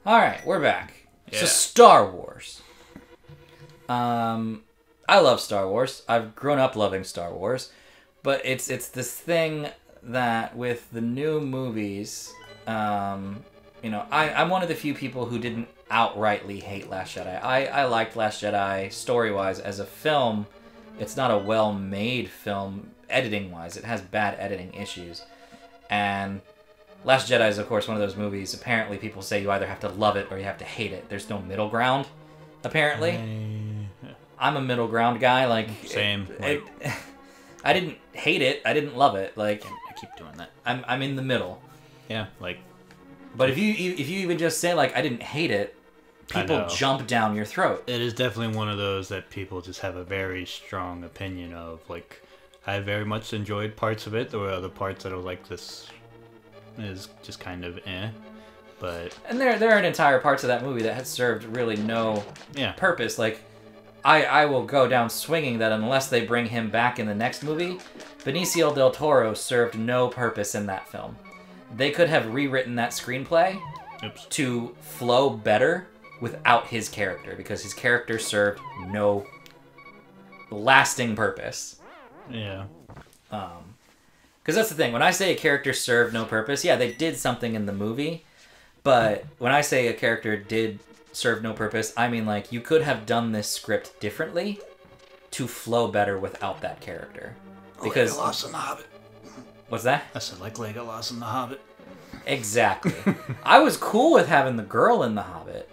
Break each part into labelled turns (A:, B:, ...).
A: Alright, we're back.
B: Yeah.
A: So Star Wars. I love Star Wars. I've grown up loving Star Wars. But it's this thing that with the new movies, I'm one of the few people who didn't outrightly hate Last Jedi. I liked Last Jedi story-wise. As a film, it's not a well-made film editing-wise. It has bad editing issues. And Last Jedi is, of course, one of those movies. Apparently, people say you either have to love it or you have to hate it. There's no middle ground, apparently. I'm a middle ground guy.
B: Same.
A: I didn't hate it. I didn't love it.
B: I keep doing that.
A: I'm in the middle.
B: Yeah,
A: But if you even just say I didn't hate it, people jump down your throat.
B: It is definitely one of those that people just have a very strong opinion of. I very much enjoyed parts of it. There were other parts that I was like, this is just kind of but
A: and there are entire parts of that movie that had served really no purpose. I will go down swinging that unless they bring him back in the next movie, Benicio del Toro served no purpose in that film. They could have rewritten that screenplay to flow better without his character, because his character served no lasting purpose.
B: Yeah.
A: Because that's the thing. When I say a character served no purpose, yeah, they did something in the movie. But when I say a character did serve no purpose, I mean, you could have done this script differently to flow better without that character. Because
B: Legolas and the Hobbit.
A: What's that?
B: I said Legolas and the Hobbit.
A: Exactly. I was cool with having the girl in the Hobbit.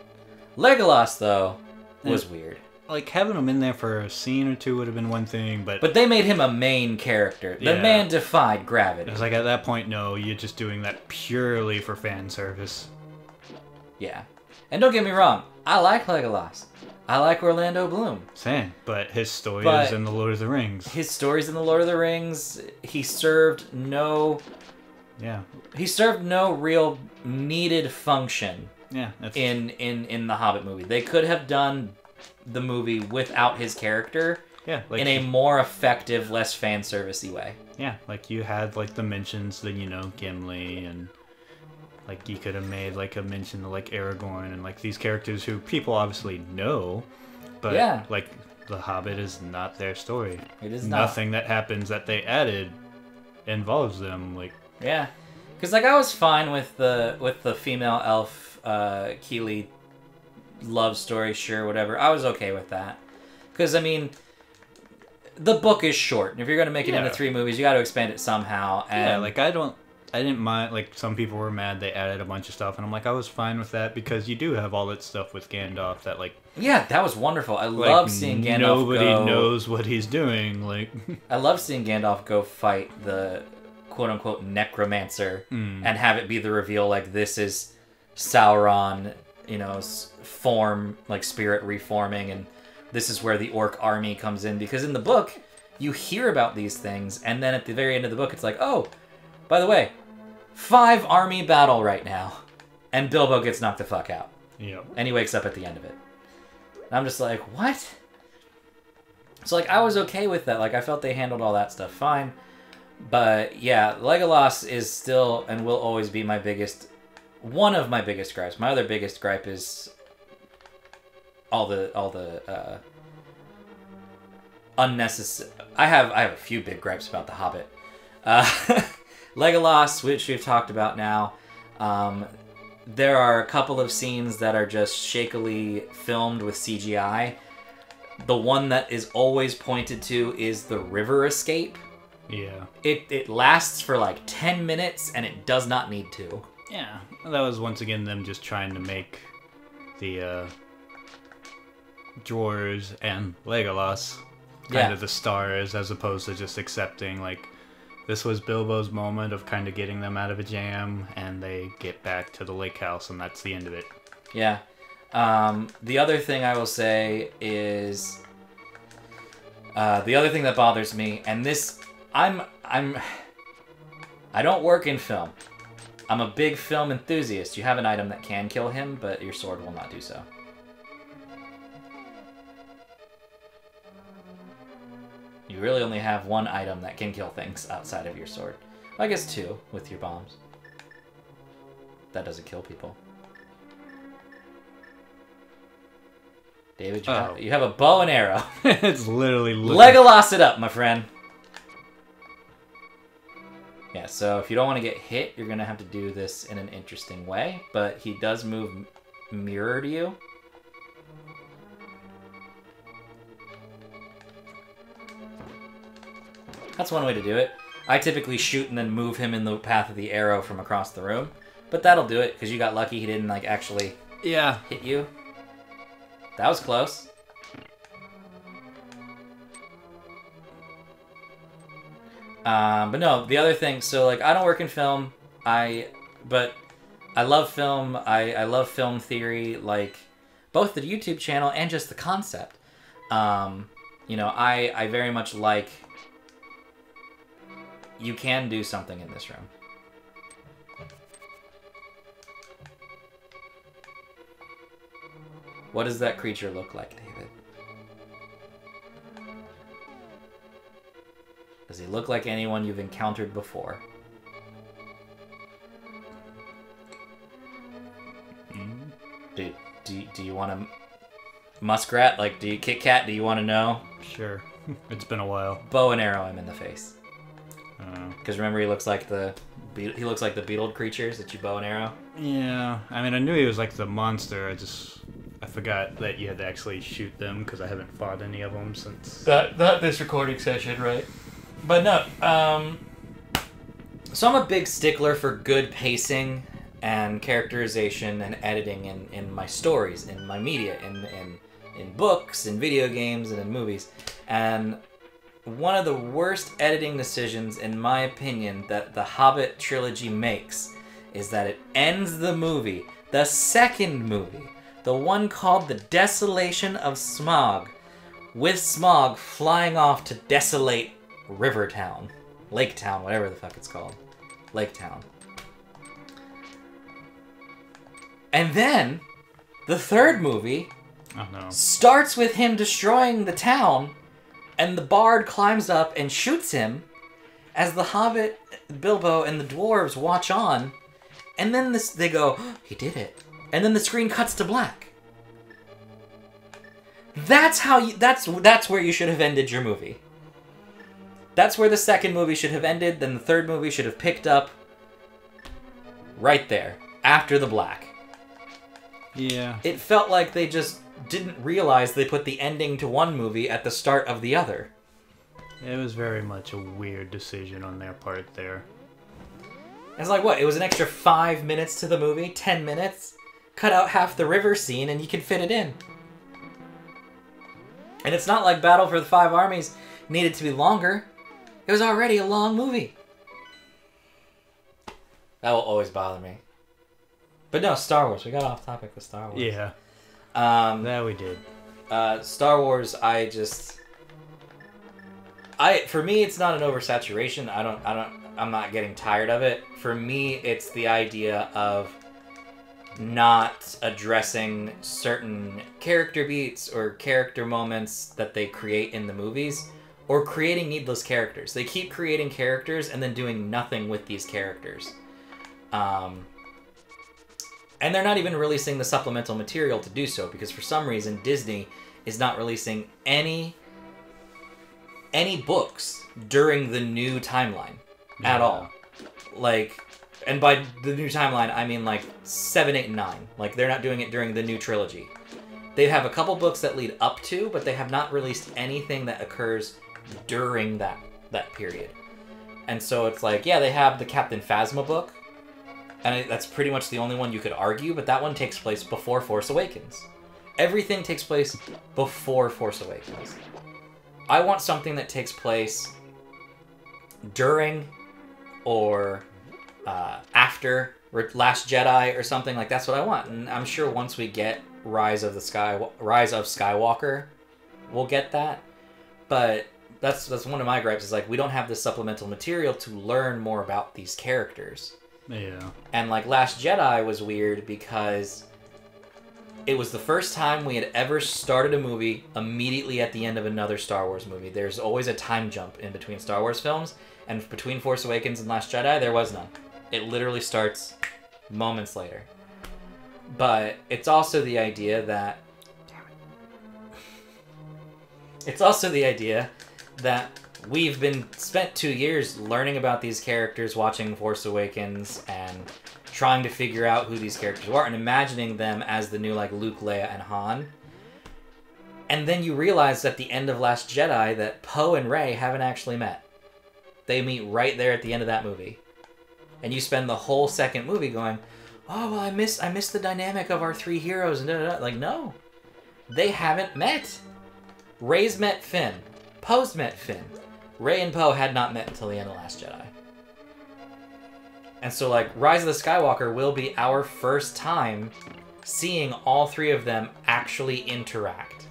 A: Legolas, though, was weird.
B: Having him in there for a scene or two would have been one thing, but
A: they made him a main character. The man defied gravity.
B: It was at that point, no, you're just doing that purely for fan service.
A: Yeah. And don't get me wrong, I like Legolas. I like Orlando Bloom.
B: Same, but his story is in The Lord of the Rings.
A: His story's in The Lord of the Rings. He served no real needed function in the Hobbit movie. They could have done the movie without his character in a more effective, less fan servicey way.
B: Yeah, you had the mentions that Gimli, and you could have made a mention to Aragorn and these characters who people obviously know, but the Hobbit is not their story.
A: It is
B: nothing that happens that they added involves them.
A: Yeah, because I was fine with the female elf Keeley love story, sure, whatever. I was okay with that. Because, I mean, the book is short. And if you're going to make it into 3 movies, you got to expand it somehow. And
B: I didn't mind, some people were mad they added a bunch of stuff, and I'm I was fine with that, because you do have all that stuff with Gandalf that,
A: yeah, that was wonderful. I love seeing Gandalf
B: nobody knows what he's doing,
A: I love seeing Gandalf go fight the quote-unquote necromancer and have it be the reveal, this is Sauron, form, spirit reforming, and this is where the orc army comes in. Because in the book, you hear about these things, and then at the very end of the book, it's oh, by the way, 5 army battle right now, and Bilbo gets knocked the fuck out.
B: Yep.
A: And he wakes up at the end of it. And I'm just what? So, I was okay with that. I felt they handled all that stuff fine. But, yeah, Legolas is still and will always be one of my biggest gripes. My other biggest gripe is all the unnecessary... I have a few big gripes about The Hobbit. Legolas, which we've talked about now. There are a couple of scenes that are just shakily filmed with CGI. The one that is always pointed to is the river escape.
B: Yeah.
A: It lasts for 10 minutes, and it does not need to.
B: Yeah. That was once again them just trying to make the drawers and Legolas kind of the stars, as opposed to just accepting, this was Bilbo's moment of kind of getting them out of a jam, and they get back to the lake house, and that's the end of it. Yeah.
A: The other thing I will say is... the other thing that bothers me, and this... I don't work in film. I'm a big film enthusiast. You have an item that can kill him, but your sword will not do so. You really only have one item that can kill things outside of your sword. Well, I guess 2 with your bombs. That doesn't kill people. David, you have a bow and arrow.
B: It's literally...
A: Legolas it up, my friend. Yeah, so if you don't want to get hit, you're going to have to do this in an interesting way. But he does move mirror to you. That's one way to do it. I typically shoot and then move him in the path of the arrow from across the room. But that'll do it, because you got lucky he didn't, like, actually hit you. That was close. But no, the other thing, so, like, I don't work in film, but I love film, I love film theory, like, both the YouTube channel and just the concept. You know, I very much like, you can do something in this room. What does that creature look like, David? Does he look like anyone you've encountered before? Do you want to... Muskrat? Like, do you... Kit Kat, do you want to know?
B: Sure. It's been a while.
A: Bow and arrow him in the face. Because remember, he looks like the beetled creatures that you bow and arrow?
B: Yeah. I mean, I knew he was like the monster. I forgot that you had to actually shoot them because I haven't fought any of them since...
A: Not this recording session, right? But no, so I'm a big stickler for good pacing and characterization and editing in my stories, in my media, in books, in video games, and in movies. And one of the worst editing decisions, in my opinion, that the Hobbit trilogy makes is that it ends the movie, the second movie, the one called The Desolation of Smaug, with Smaug flying off to desolate River Town. Lake Town, whatever the fuck it's called. Lake Town. And then, the third movie starts with him destroying the town, and the bard climbs up and shoots him as the Hobbit, Bilbo, and the dwarves watch on, and then they go, oh, he did it. And then the screen cuts to black. That's where you should have ended your movie. That's where the second movie should have ended, then the third movie should have picked up right there, after the black.
B: Yeah.
A: It felt like they just didn't realize they put the ending to one movie at the start of the other.
B: It was very much a weird decision on their part there.
A: It's like, what? It was an extra 5 minutes to the movie? 10 minutes? Cut out half the river scene and you can fit it in. And it's not like Battle for the Five Armies needed to be longer. It was already a long movie. That will always bother me. But no, Star Wars. We got off topic with Star Wars.
B: Yeah. That we did.
A: Star Wars, for me, it's not an oversaturation. I'm not getting tired of it. For me, it's the idea of not addressing certain character beats or character moments that they create in the movies, or creating needless characters. They keep creating characters and then doing nothing with these characters. And they're not even releasing the supplemental material to do so, because for some reason Disney is not releasing any books during the new timeline at all. Like, and by the new timeline, I mean like 7, 8, and 9. Like, they're not doing it during the new trilogy. They have a couple books that lead up to, but they have not released anything that occurs during that period. And so it's like, yeah, they have the Captain Phasma book, and that's pretty much the only one you could argue, but that one takes place before Force Awakens. Everything takes place before Force Awakens. I want something that takes place during or after Last Jedi or something. Like, that's what I want. And I'm sure once we get Rise of Skywalker, we'll get that. But that's one of my gripes, is like, we don't have the supplemental material to learn more about these characters.
B: Yeah.
A: And like Last Jedi was weird because it was the first time we had ever started a movie immediately at the end of another Star Wars movie. There's always a time jump in between Star Wars films, and between Force Awakens and Last Jedi, there was none. It literally starts moments later. But it's also the idea that... It's also the idea that we've been spent 2 years learning about these characters, watching Force Awakens, and trying to figure out who these characters are, and imagining them as the new, like, Luke, Leia, and Han. And then you realize at the end of Last Jedi that Poe and Rey haven't actually met. They meet right there at the end of that movie. And you spend the whole second movie going, oh, well, I miss the dynamic of our 3 heroes. And da-da-da. Like, no. They haven't met. Rey's met Finn. Poe's met Finn. Rey and Poe had not met until the end of Last Jedi. And so, like, Rise of the Skywalker will be our first time seeing all 3 of them actually interact.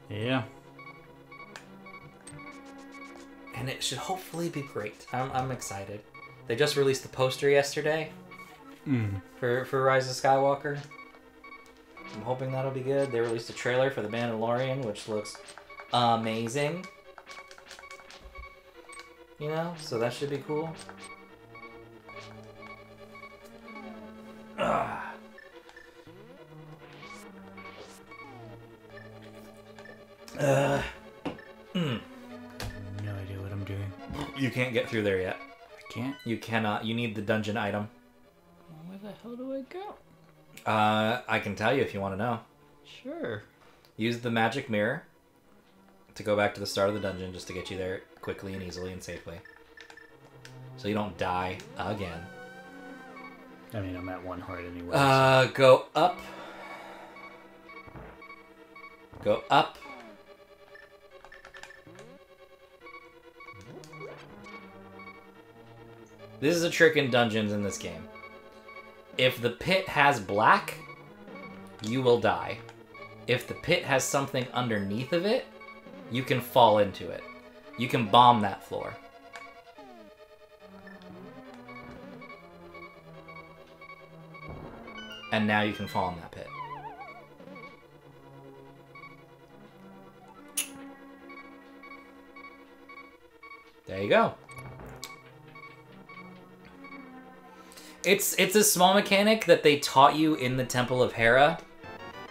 B: Yeah.
A: And it should hopefully be great. I'm excited. They just released the poster yesterday for Rise of Skywalker. I'm hoping that'll be good. They released a trailer for The Mandalorian, which looks amazing. You know, so that should be cool.
B: No idea what I'm doing.
A: You can't get through there yet.
B: I can't?
A: You cannot. You need the dungeon item.
B: Where the hell do I go?
A: I can tell you if you want to know.
B: Sure.
A: Use the magic mirror to go back to the start of the dungeon just to get you there quickly and easily and safely. So you don't die again.
B: I mean, I'm at 1 heart anyway.
A: Go up. Go up. This is a trick in dungeons in this game. If the pit has black, you will die. If the pit has something underneath of it, you can fall into it. You can bomb that floor. And now you can fall in that pit. There you go. It's a small mechanic that they taught you in the Temple of Hera.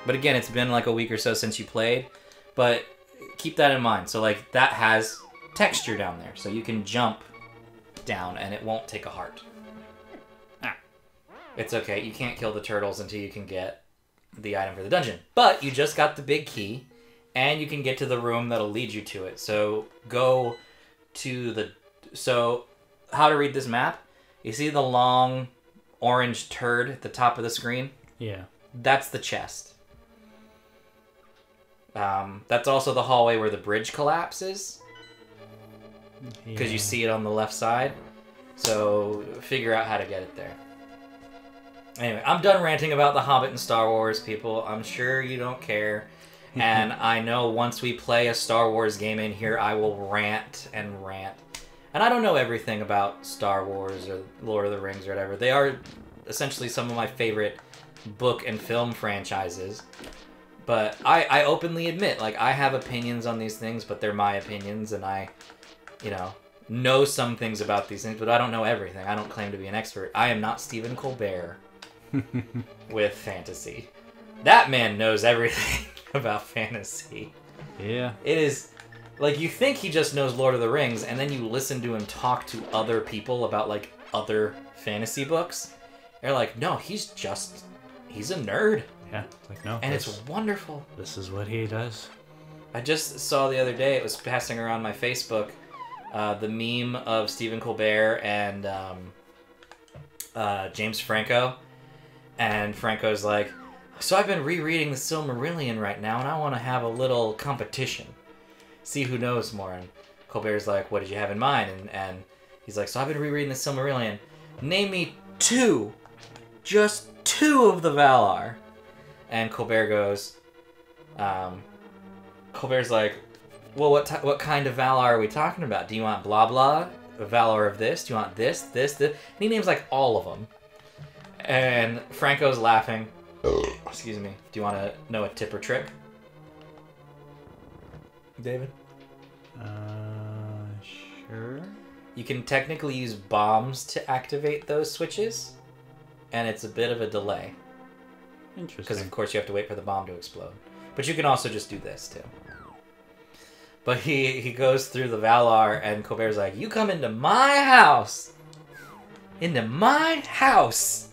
A: But again, it's been like a week or so since you played. But keep that in mind. So like that has texture down there. So you can jump down and it won't take a heart. It's okay. You can't kill the turtles until you can get the item for the dungeon. But you just got the big key. And you can get to the room that'll lead you to it. So go to the... So how to read this map. You see the long orange turd at the top of the screen?
B: Yeah.
A: That's the chest. That's also the hallway where the bridge collapses. Because you see it on the left side. So figure out how to get it there. Anyway, I'm done ranting about The Hobbit and Star Wars, people. I'm sure you don't care. And I know once we play a Star Wars game in here, I will rant and rant. And I don't know everything about Star Wars or Lord of the Rings or whatever. They are essentially some of my favorite book and film franchises. But I openly admit, like, I have opinions on these things, but they're my opinions, and I, you know some things about these things, but I don't know everything. I don't claim to be an expert. I am not Stephen Colbert with fantasy. That man knows everything about fantasy.
B: Yeah.
A: It is... Like, you think he just knows Lord of the Rings, and then you listen to him talk to other people about, like, other fantasy books. They're like, no, he's a nerd.
B: Yeah, it's like, no.
A: And it's wonderful.
B: This is what he does.
A: I just saw the other day, it was passing around my Facebook, the meme of Stephen Colbert and James Franco. And Franco's like, so I've been rereading the Silmarillion right now, and I want to have a little competition. See who knows more. And Colbert's like, what did you have in mind? And he's like, so I've been rereading the Silmarillion. Name me just two of the Valar. And Colbert goes, Colbert's like, well, what kind of Valar are we talking about? Do you want blah blah? A Valar of this? Do you want this? And he names like all of them. And Franco's laughing. Excuse me. Do you want to know a tip or trick? David?
B: Sure.
A: you can technically use bombs to activate those switches, and it's a bit of a delay.
B: Interesting.
A: Because, of course, you have to wait for the bomb to explode. But you can also just do this, too. But he goes through the Valar, and Colbert's like, you come into my house! Into my house!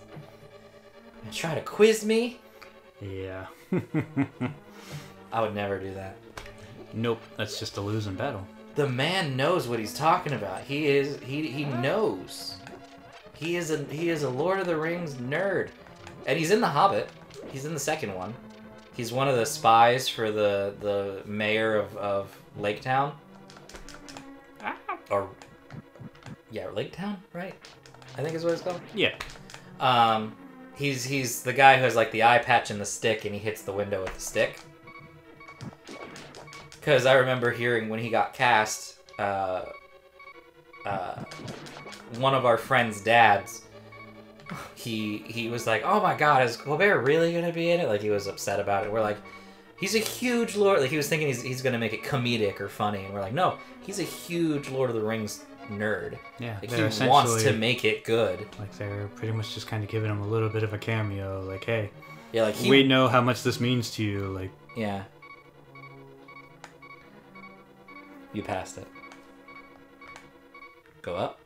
A: And try to quiz me?
B: Yeah.
A: I would never do that.
B: Nope, that's just a losing battle.
A: The man knows what he's talking about. He knows. He is a Lord of the Rings nerd. And he's in The Hobbit. He's in the second one. He's one of the spies for the mayor of Lake Town. Or yeah, Lake Town, right? I think is what it's called.
B: Yeah.
A: He's the guy who has like the eye patch and the stick, and he hits the window with the stick. Because I remember hearing when he got cast, one of our friends' dads, he was like, "Oh my God, is Colbert really gonna be in it?" Like he was upset about it. We're like, he's a huge Lord. Like he was thinking he's gonna make it comedic or funny, and we're like, no, he's a huge Lord of the Rings nerd.
B: Yeah,
A: like he wants to make it good.
B: Like they're pretty much just kind of giving him a little bit of a cameo. Like, hey,
A: yeah, like
B: we know how much this means to you. Like,
A: yeah. You passed it. Go up.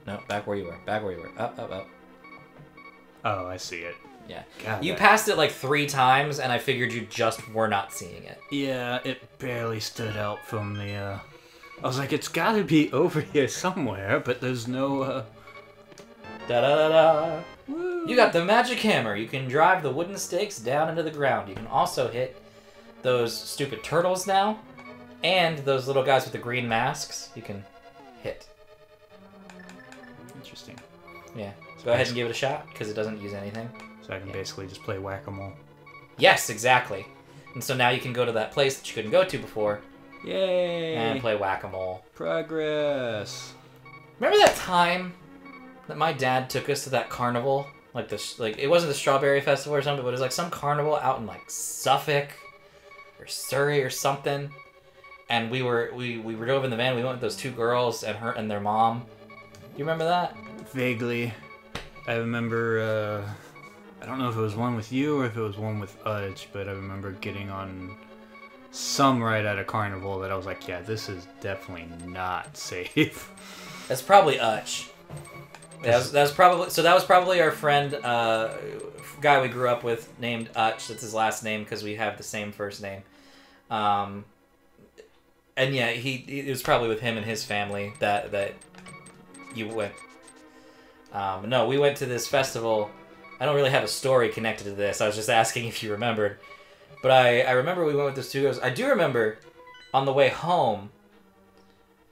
A: No, back where you were. Back where you were. Up, up, up.
B: Oh, I see it.
A: Yeah.
B: God,
A: you passed it like 3 times, and I figured you just were not seeing it.
B: Yeah, it barely stood out from the, I was like, it's gotta be over here somewhere, but there's no,
A: Da-da-da-da. You got the magic hammer. You can drive the wooden stakes down into the ground. You can also hit those stupid turtles now, and those little guys with the green masks. You can hit.
B: Interesting.
A: Yeah. Go ahead and give it a shot, because it doesn't use anything.
B: So I can basically just play whack-a-mole.
A: Yes, exactly. And so now you can go to that place that you couldn't go to before.
B: Yay!
A: And play whack-a-mole.
B: Progress.
A: Remember that time that my dad took us to that carnival? Like it wasn't the Strawberry Festival or something, but it was like some carnival out in like Suffolk or Surrey or something. And we drove in the van. We went with those 2 girls and their mom. You remember that?
B: Vaguely. I remember, I don't know if it was one with you or if it was one with Udge, but I remember getting on some ride at a carnival that I was like, yeah, this is definitely not safe.
A: That's probably Utch. That was probably our friend, guy we grew up with named Utch. That's his last name because we have the same first name. And yeah, it was probably with him and his family that you went. No, we went to this festival. I don't really have a story connected to this. I was just asking if you remembered. But I remember we went with those 2 girls. I do remember on the way home,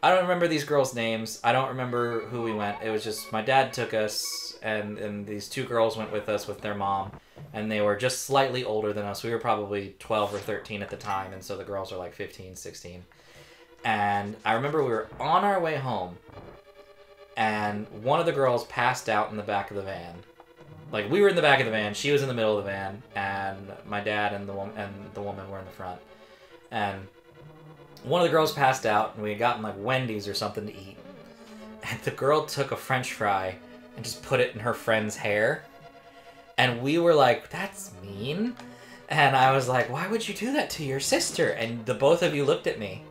A: I don't remember these girls' names. I don't remember who we went. It was just my dad took us, and these 2 girls went with us with their mom. And they were just slightly older than us. We were probably 12 or 13 at the time, and so the girls were like 15, 16. And I remember we were on our way home, and one of the girls passed out in the back of the van. Like, we were in the back of the van, she was in the middle of the van, and my dad and the woman were in the front. And one of the girls passed out, and we had gotten, like, Wendy's or something to eat. And the girl took a French fry and just put it in her friend's hair. And we were like, that's mean. And I was like, why would you do that to your sister? And the both of you looked at me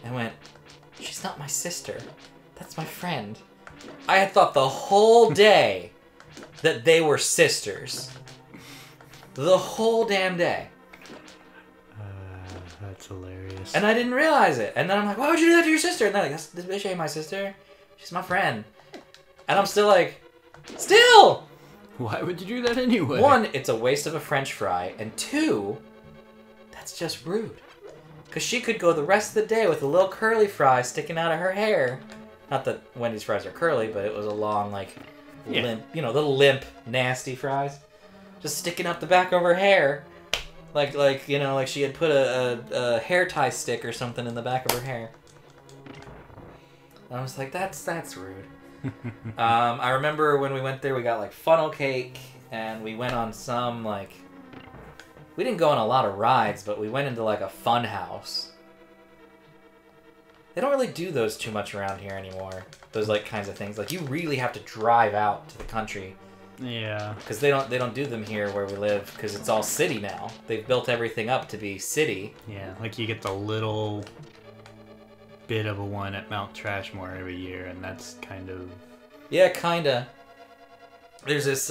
A: and went, she's not my sister. That's my friend. I had thought the whole day that they were sisters. The whole damn day.
B: That's hilarious.
A: And I didn't realize it. And then I'm like, why would you do that to your sister? And they're like, this bitch ain't my sister. She's my friend. And I'm still like, still!
B: Why would you do that anyway?
A: 1, it's a waste of a French fry. And 2, that's just rude. Because she could go the rest of the day with a little curly fry sticking out of her hair. Not that Wendy's fries are curly, but it was a long, like, limp, little limp, nasty fries. Just sticking up the back of her hair. Like she had put a hair tie stick or something in the back of her hair. And I was like, that's rude. I remember when we went there, we got, like, funnel cake, and we went on some, like... We didn't go on a lot of rides, but we went into, like, a fun house. They don't really do those too much around here anymore. Those like kinds of things. Like you really have to drive out to the country.
B: Yeah.
A: Because they don't do them here where we live because it's all city now. They've built everything up to be city.
B: Yeah, like you get the little bit of a one at Mount Trashmore every year, and that's kind of...
A: Yeah, kinda. There's this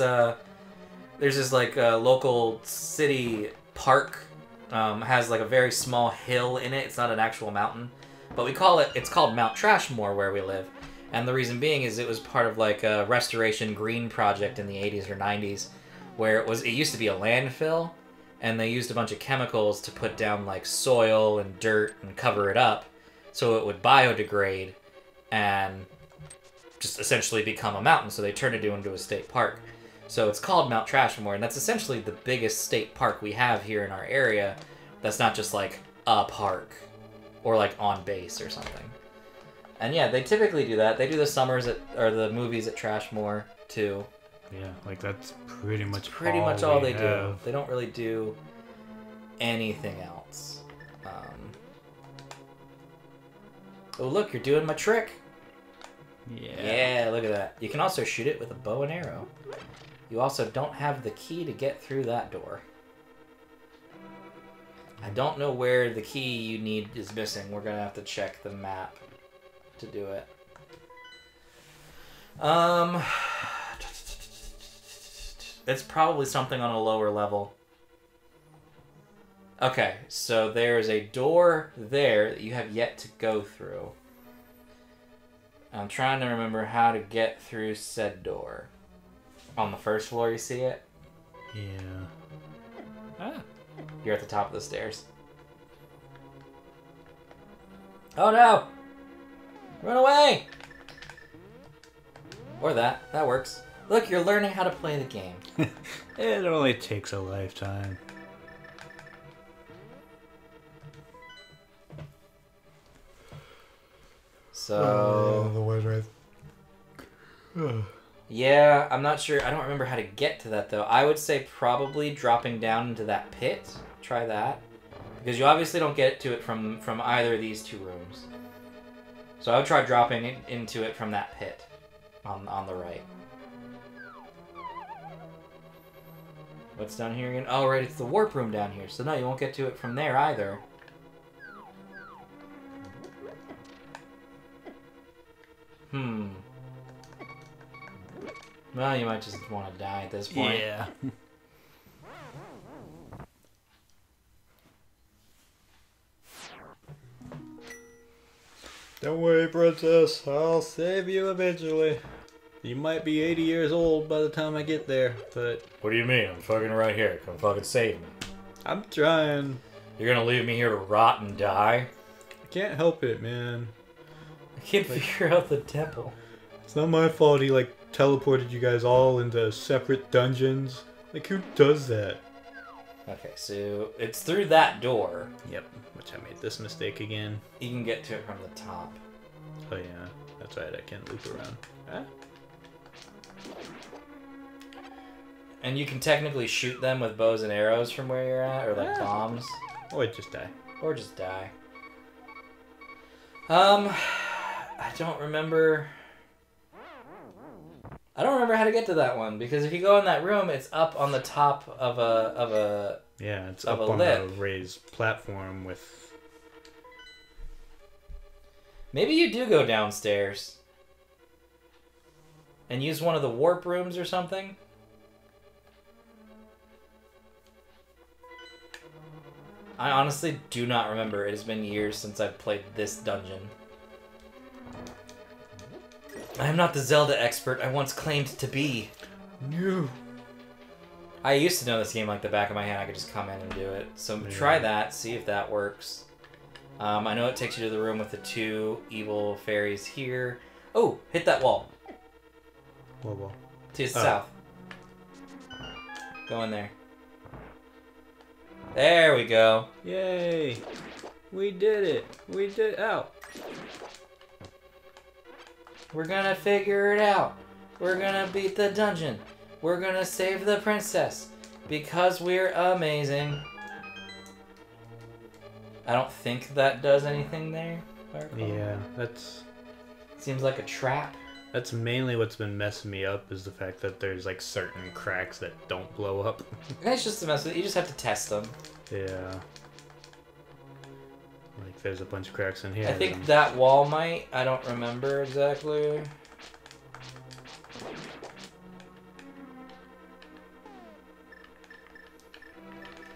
A: like local city park. Has like a very small hill in it. It's not an actual mountain, but it's called Mount Trashmore where we live. And the reason being is it was part of like a restoration green project in the 80s or 90s where it used to be a landfill, and they used a bunch of chemicals to put down like soil and dirt and cover it up so it would biodegrade and just essentially become a mountain. So they turned it into a state park. So it's called Mount Trashmore, and that's essentially the biggest state park we have here in our area. That's not just like a park or like on base or something. And yeah, they typically do that. They do the movies at Trashmore too.
B: Yeah, like that's pretty much
A: all they do. They don't really do anything else. Oh look, you're doing my trick. Yeah, look at that. You can also shoot it with a bow and arrow. You also don't have the key to get through that door. I don't know where the key you need is missing. We're gonna have to check the map to do it. It's probably something on a lower level. Okay, so there's a door there that you have yet to go through. I'm trying to remember how to get through said door. On the first floor, you see it?
B: Yeah. Ah.
A: You're at the top of the stairs. Oh no! Run away! Or that. That works. Look, you're learning how to play the game.
B: It only takes a lifetime.
A: So...
B: the way right.
A: Yeah, I'm not sure. I don't remember how to get to that, though. I would say probably dropping down into that pit. Try that. Because you obviously don't get to it from either of these two rooms. So I would try dropping into it from that pit on the right. What's down here again? Oh, right, it's the warp room down here. So no, you won't get to it from there either. Well, you might just want to die at this point.
B: Yeah. Don't worry, princess. I'll save you eventually. You might be 80 years old by the time I get there, but...
A: What do you mean? I'm fucking right here. Come fucking save me.
B: I'm trying.
A: You're gonna leave me here to rot and die?
B: I can't help it, man.
A: I can't figure out the temple.
B: It's not my fault he, teleported you guys all into separate dungeons. Who does that?
A: Okay, so it's through that door.
B: Yep, which I made this mistake again.
A: You can get to it from the top.
B: Oh yeah, that's right, I can't loop around. Ah.
A: And you can technically shoot them with bows and arrows from where you're at, or bombs.
B: Or just die.
A: Or just die. I don't remember how to get to that one, because if you go in that room, it's up on the top of a
B: yeah, it's up on a raised platform with...
A: Maybe you do go downstairs and use one of the warp rooms or something. I honestly do not remember. It has been years since I've played this dungeon. I am not the Zelda expert I once claimed to be.
B: No.
A: I used to know this game like the back of my hand. I could just come in and do it. So try that, see if that works. I know it takes you to the room with the two evil fairies here. Oh, hit that wall.
B: What wall?
A: To the south. Go in there. There we go.
B: Yay. We did it. We did... Ow.
A: We're gonna figure it out. We're gonna beat the dungeon. We're gonna save the princess. Because we're amazing. I don't think that does anything there. if I recall.
B: Yeah, that's...
A: Seems like a trap.
B: That's mainly what's been messing me up, is the fact that there's, like, certain cracks that don't blow up.
A: It's just a mess. You just have to test them.
B: Yeah. Like, there's a bunch of cracks in here.
A: I think that wall might. I don't remember exactly.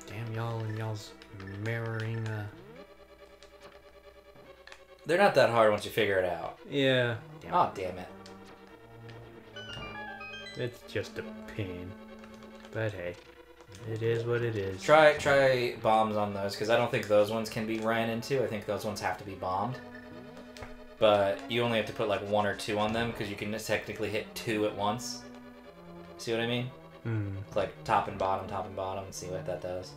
B: Damn y'all and y'all's mirroring,
A: They're not that hard once you figure it out.
B: Yeah.
A: Oh, damn it.
B: It's just a pain. But hey, it is what it is.
A: Try bombs on those, because I don't think those ones can be ran into. I think those ones have to be bombed. But you only have to put like 1 or 2 on them, because you can just technically hit 2 at once. See what I mean? It's like top and bottom, and see what that does.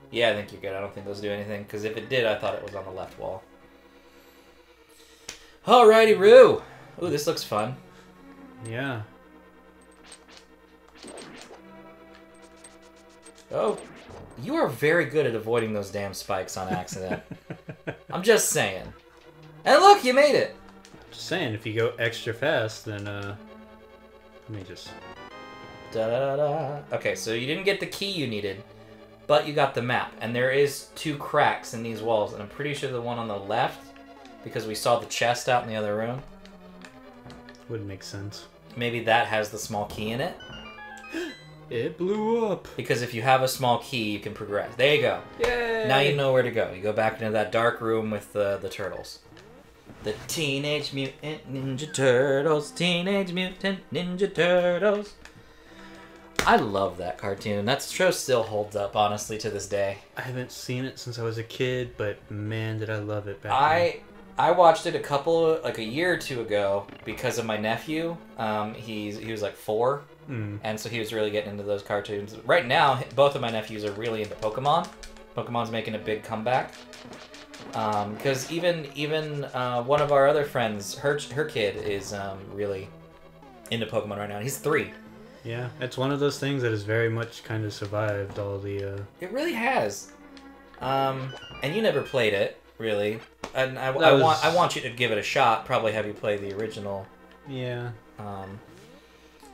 A: Yeah, I think you're good. I don't think those do anything, because if it did, I thought it was on the left wall. Alrighty, Roo! Ooh, this looks fun.
B: Yeah.
A: Oh, you are very good at avoiding those damn spikes on accident. I'm just saying. And look, you made it!
B: Just saying, if you go extra fast, then, let me just...
A: Da-da-da-da. Okay, so you didn't get the key you needed, but you got the map. And there is 2 cracks in these walls, and I'm pretty sure the one on the left, because we saw the chest out in the other room.
B: Would make sense.
A: Maybe that has the small key in it.
B: It blew up.
A: Because if you have a small key, you can progress. There you go.
B: Yay!
A: Now you know where to go. You go back into that dark room with the turtles. The Teenage Mutant Ninja Turtles. Teenage Mutant Ninja Turtles. I love that cartoon. That show still holds up, honestly, to this day.
B: I haven't seen it since I was a kid, but man, did I love it back then.
A: I watched it like a year or 2 ago because of my nephew. He was like 4, and so he was really getting into those cartoons. Right now, both of my nephews are really into Pokemon. Pokemon's making a big comeback. Because even one of our other friends, her kid is really into Pokemon right now. He's 3.
B: Yeah, it's one of those things that has very much kind of survived all the...
A: It really has. And you never played it, really. And I want you to give it a shot. Probably have you play the original.
B: Yeah.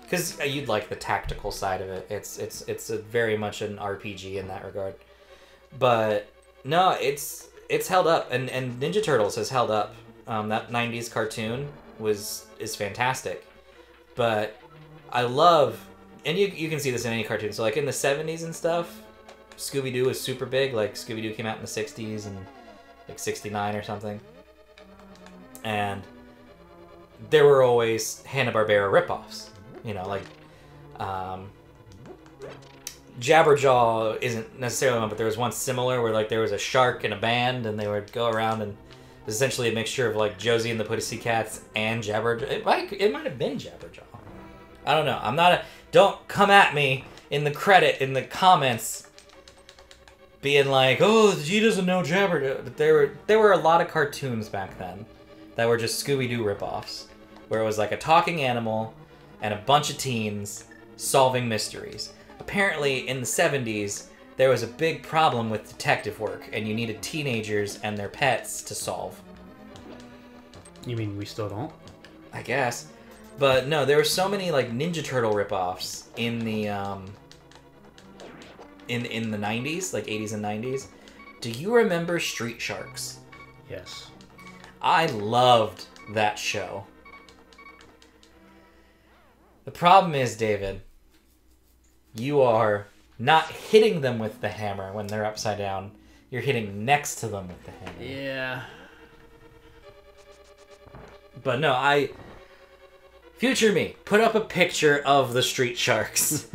A: Because you'd like the tactical side of it. It's very much an RPG in that regard. But no, it's held up, and Ninja Turtles has held up. That '90s cartoon is fantastic. But I love, and you can see this in any cartoon. So like in the '70s and stuff, Scooby-Doo was super big. Like Scooby-Doo came out in the '60s and like '69 or something. And there were always Hanna-Barbera ripoffs. You know, like Jabberjaw isn't necessarily one, but there was one similar where like there was a shark in a band, and they would go around, and it was essentially a mixture of like Josie and the Pussycats and Jabberjaw. It might have been Jabberjaw. I don't know. Don't come at me in the comments being like, oh, he doesn't know Jabberjaw. But there were a lot of cartoons back then that were just Scooby-Doo ripoffs, where it was like a talking animal and a bunch of teens solving mysteries. Apparently, in the 70s, there was a big problem with detective work, and you needed teenagers and their pets to solve.
B: You mean we still don't?
A: I guess. But no, there were so many like Ninja Turtle ripoffs in the in the 90s, like 80s and 90s. Do you remember Street Sharks?
B: Yes.
A: I loved that show. The problem is, David, you are not hitting them with the hammer when they're upside down. You're hitting next to them with the hammer.
B: Yeah.
A: But no, future me, put up a picture of the Street Sharks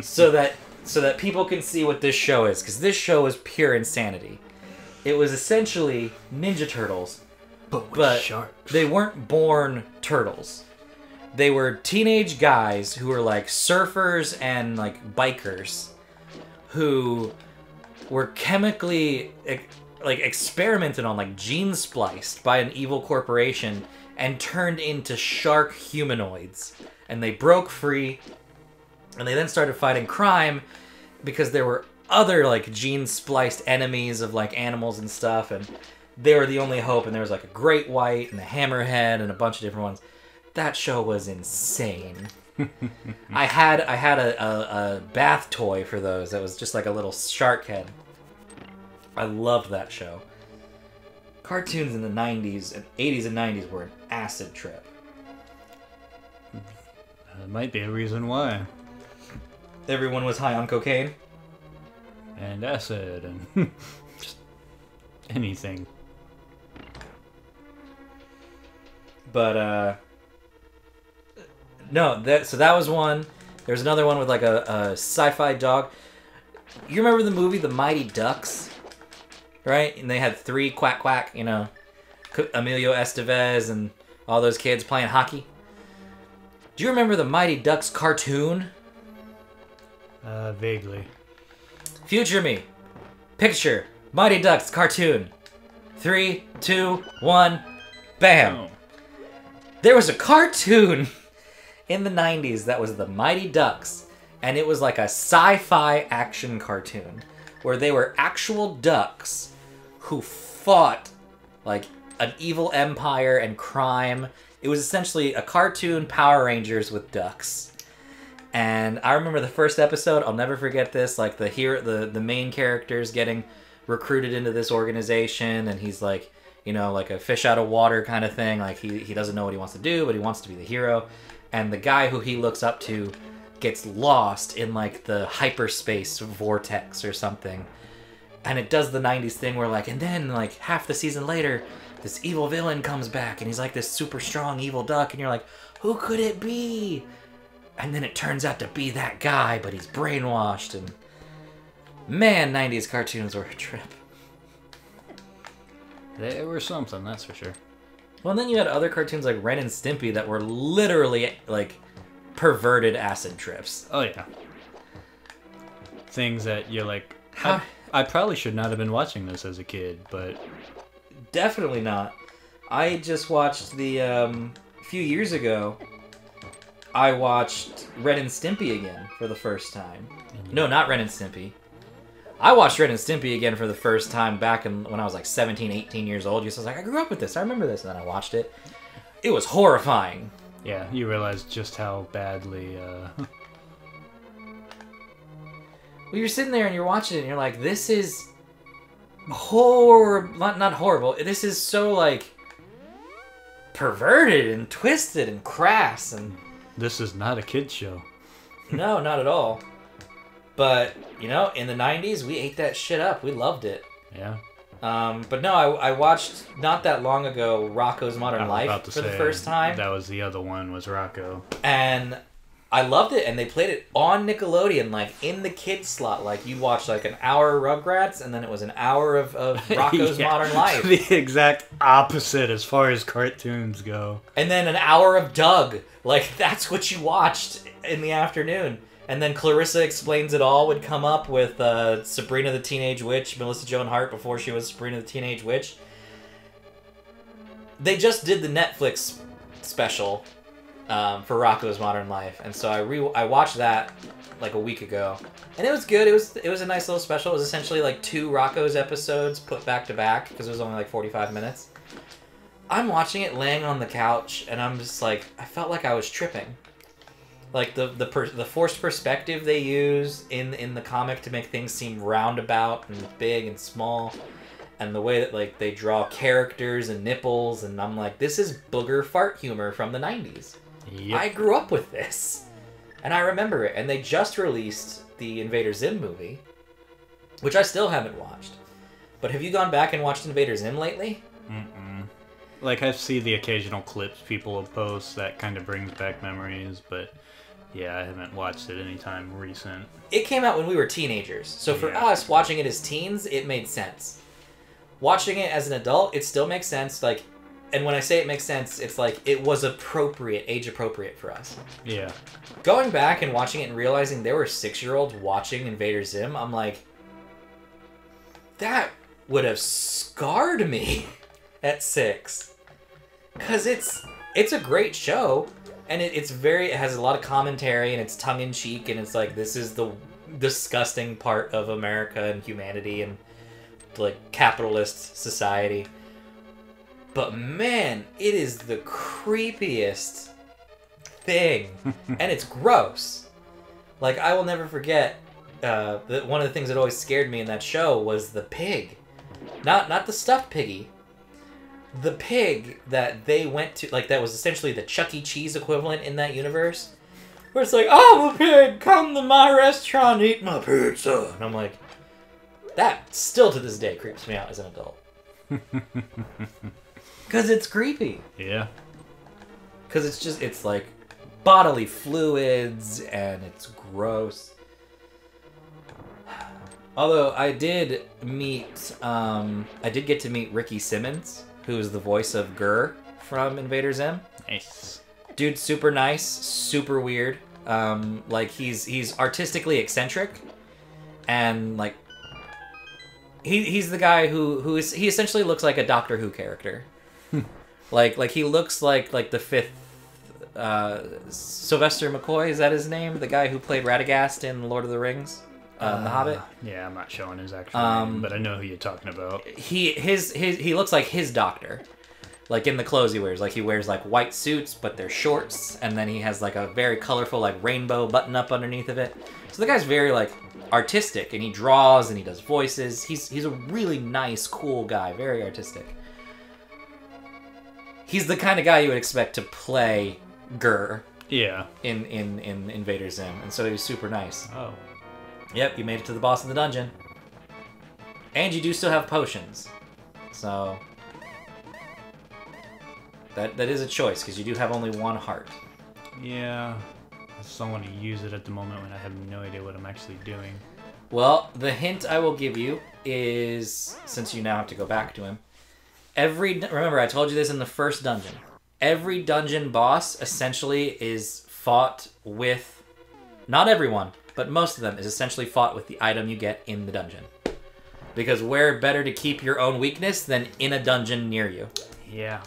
A: so that people can see what this show is, because this show is pure insanity. It was essentially Ninja Turtles, but
B: sharks.
A: They weren't born turtles. They were teenage guys who were like surfers and like bikers who were chemically like experimented on, like gene spliced by an evil corporation and turned into shark humanoids. And they broke free, and they then started fighting crime because there were other like gene spliced enemies of like animals and stuff, and they were the only hope, and there was like a Great White and a Hammerhead and a bunch of different ones. That show was insane. I had a bath toy for those that was just like a little shark head. I loved that show. Cartoons in the 90s and 80s and 90s were an acid trip.
B: Might be a reason why.
A: Everyone was high on cocaine.
B: And acid and just anything.
A: But, no, so that was one. There's another one with like a sci-fi dog. You remember the movie The Mighty Ducks? Right? And they had 3 quack quack, you know, Emilio Estevez and all those kids playing hockey. Do you remember the Mighty Ducks cartoon?
B: Vaguely.
A: Future me. Picture. Mighty Ducks cartoon. 3, 2, 1. Bam.
B: Oh.
A: There was a cartoon in the 90s that was the Mighty Ducks. And it was like a sci-fi action cartoon where they were actual ducks who fought like an evil empire and crime. It was essentially a cartoon Power Rangers with ducks. And I remember the first episode, I'll never forget this, like the main character's getting recruited into this organization, and he's like, you know, like a fish out of water kind of thing. Like he doesn't know what he wants to do, but he wants to be the hero. And the guy who he looks up to gets lost in like the hyperspace vortex or something. And it does the 90s thing where like, and then like half the season later, this evil villain comes back and he's like this super strong evil duck, and you're like, who could it be? And then it turns out to be that guy, but he's brainwashed. And man, 90s cartoons were a trip.
B: They were something, that's for sure.
A: Well, and then you had other cartoons like Ren and Stimpy that were literally like perverted acid trips.
B: Oh yeah. Things that you're like, I probably should not have been watching this as a kid, but...
A: Definitely not. I just watched the, a few years ago, I watched Ren and Stimpy again for the first time. No, not Ren and Stimpy. I watched Ren and Stimpy again for the first time back when I was like 17, 18 years old. Just I was like, I grew up with this. I remember this. And then I watched it. It was horrifying.
B: Yeah, you realize just how badly...
A: Well, you're sitting there and you're watching it and you're like, this is horrible. Not horrible. This is so, like, perverted and twisted and crass. And
B: this is not a kid's show.
A: No, not at all. But, you know, in the 90s, we ate that shit up. We loved it.
B: Yeah.
A: But no, I watched, not that long ago, Rocko's Modern Life for the first time.
B: That was the other one, was Rocko.
A: And I loved it, and they played it on Nickelodeon, like, in the kids slot. Like, you'd watch, like, an hour of Rugrats, and then it was an hour of Rocko's Modern Life.
B: The exact opposite as far as cartoons go.
A: And then an hour of Doug. Like, that's what you watched in the afternoon. And then Clarissa Explains It All would come up with Sabrina the Teenage Witch, Melissa Joan Hart before she was Sabrina the Teenage Witch. They just did the Netflix special for Rocko's Modern Life, and so I watched that like a week ago, and it was good. It was a nice little special. It was essentially like 2 Rocko's episodes put back to back because it was only like 45 minutes. I'm watching it laying on the couch, and I'm just like, I felt like I was tripping. Like the forced perspective they use in the comic to make things seem roundabout and big and small, and the way that like they draw characters and nipples, and I'm like, this is booger fart humor from the 90s. Yep. I grew up with this, and I remember it. And they just released the Invader Zim movie, which I still haven't watched. But have you gone back and watched Invader Zim lately?
B: Mm-mm. Like, I see the occasional clips people will post that kind of brings back memories, but yeah, I haven't watched it anytime recent.
A: It came out when we were teenagers, so for us, watching it as teens, it made sense. Watching it as an adult, it still makes sense, like, and when I say it makes sense, it's like, it was appropriate, age appropriate for us.
B: Yeah.
A: Going back and watching it and realizing there were 6-year-olds watching Invader Zim, I'm like, that would have scarred me at 6. Because it's a great show, and it has a lot of commentary, and it's tongue-in-cheek, and it's like, this is the disgusting part of America and humanity and, like, capitalist society. But man, it is the creepiest thing. And it's gross. Like, I will never forget, one of the things that always scared me in that show was the pig. Not the stuffed piggy. The pig that they went to, like, that was essentially the Chuck E. Cheese equivalent in that universe. Where it's like, I'm a pig, come to my restaurant, eat my pizza. And I'm like, that still to this day creeps me out as an adult. Because it's creepy.
B: Yeah.
A: Because it's like bodily fluids and it's gross. Although I did get to meet Ricky Simmons, who is the voice of Gurr from Invader Zim.
B: Nice. Dude,
A: super nice, super weird. Like he's artistically eccentric, and like he's the guy he essentially looks like a Doctor Who character. like he looks like the fifth Sylvester McCoy, is that his name? The guy who played Radagast in Lord of the Rings, The Hobbit.
B: Yeah, I'm not showing his actual name, but I know who you're talking about.
A: He looks like his doctor. Like in the clothes he wears, like he wears like white suits, but they're shorts, and then he has like a very colorful like rainbow button up underneath of it. So the guy's very like artistic, and he draws and he does voices. He's a really nice, cool guy, very artistic. He's the kind of guy you would expect to play Gurr.
B: Yeah.
A: In Invader Zim, and so he was super nice.
B: Oh.
A: Yep, you made it to the boss in the dungeon, and you do still have potions, so. That is a choice, because you do have only one heart.
B: Yeah. I just don't want to use it at the moment when I have no idea what I'm actually doing.
A: Well, the hint I will give you is, since you now have to go back to him, remember I told you this in the first dungeon, every dungeon boss essentially is fought with, not everyone, but most of them is essentially fought with the item you get in the dungeon. Because where better to keep your own weakness than in a dungeon near you?
B: Yeah.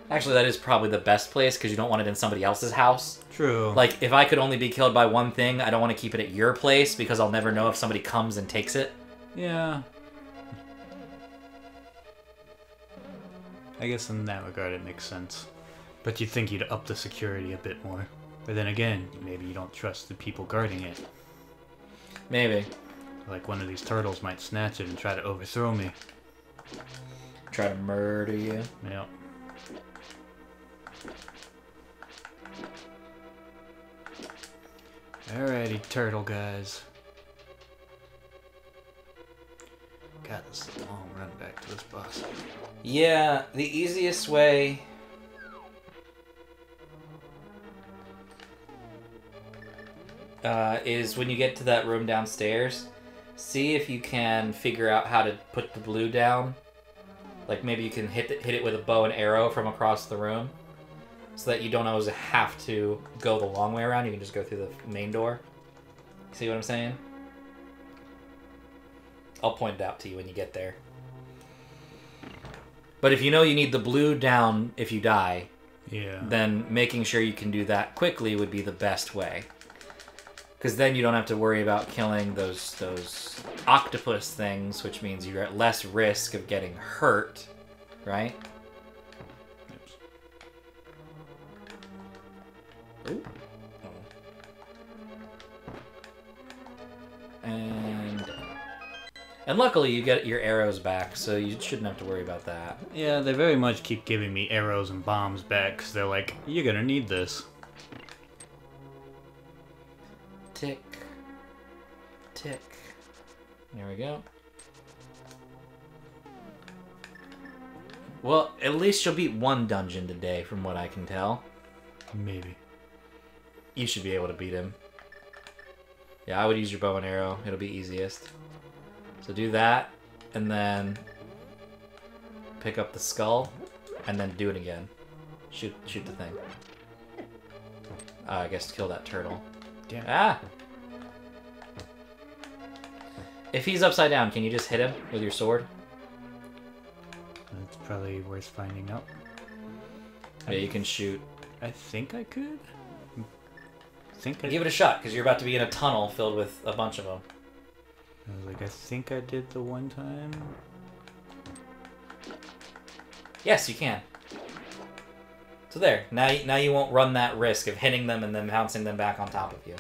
A: Actually, that is probably the best place, because you don't want it in somebody else's house.
B: True.
A: Like, if I could only be killed by one thing, I don't want to keep it at your place, because I'll never know if somebody comes and takes it.
B: Yeah. I guess in that regard it makes sense. But you'd think you'd up the security a bit more. But then again, maybe you don't trust the people guarding it.
A: Maybe.
B: Like one of these turtles might snatch it and try to overthrow me.
A: Try to murder you.
B: Yep. Alrighty, turtle guys. God, this is a long run back to this boss.
A: Yeah, the easiest way... is when you get to that room downstairs, see if you can figure out how to put the blue down. Like maybe you can hit it with a bow and arrow from across the room, so that you don't always have to go the long way around. You can just go through the main door. See what I'm saying? I'll point it out to you when you get there. But if you know you need the blue down if you die,
B: yeah,
A: then making sure you can do that quickly would be the best way. Because then you don't have to worry about killing those octopus things, which means you're at less risk of getting hurt, right? Ooh. And luckily you get your arrows back, so you shouldn't have to worry about that.
B: Yeah, they very much keep giving me arrows and bombs back, because they're like, you're gonna need this.
A: Tick. Tick. There we go. Well, at least you'll beat one dungeon today, from what I can tell.
B: Maybe.
A: You should be able to beat him. Yeah, I would use your bow and arrow. It'll be easiest. So do that, and then pick up the skull, and then do it again. Shoot the thing. I guess kill that turtle.
B: Damn.
A: Ah! If he's upside down, can you just hit him with your sword?
B: That's probably worth finding out.
A: Yeah, you can shoot.
B: I think I could.
A: Give it a shot, because you're about to be in a tunnel filled with a bunch of them.
B: I was like, I think I did the one time.
A: Yes, you can. So there. Now you won't run that risk of hitting them and then bouncing them back on top of you.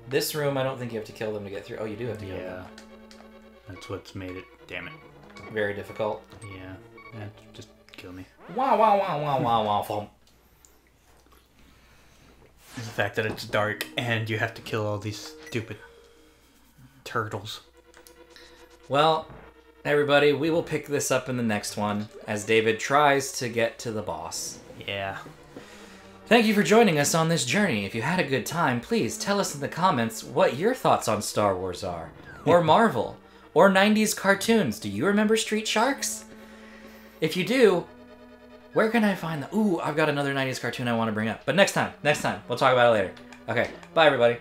A: This room, I don't think you have to kill them to get through. Oh, you do have to kill them.
B: Yeah. That's what's made it, damn it.
A: Very difficult.
B: Yeah. Just kill me.
A: Wow, wow, wow, wow, wow, wow.
B: The fact that it's dark and you have to kill all these stupid turtles.
A: Well, everybody, we will pick this up in the next one as David tries to get to the boss.
B: Yeah.
A: Thank you for joining us on this journey. If you had a good time, please tell us in the comments what your thoughts on Star Wars are. Or Marvel. Or 90s cartoons. Do you remember Street Sharks? If you do, where can I find the... Ooh, I've got another 90s cartoon I want to bring up. But next time. We'll talk about it later. Okay, bye everybody.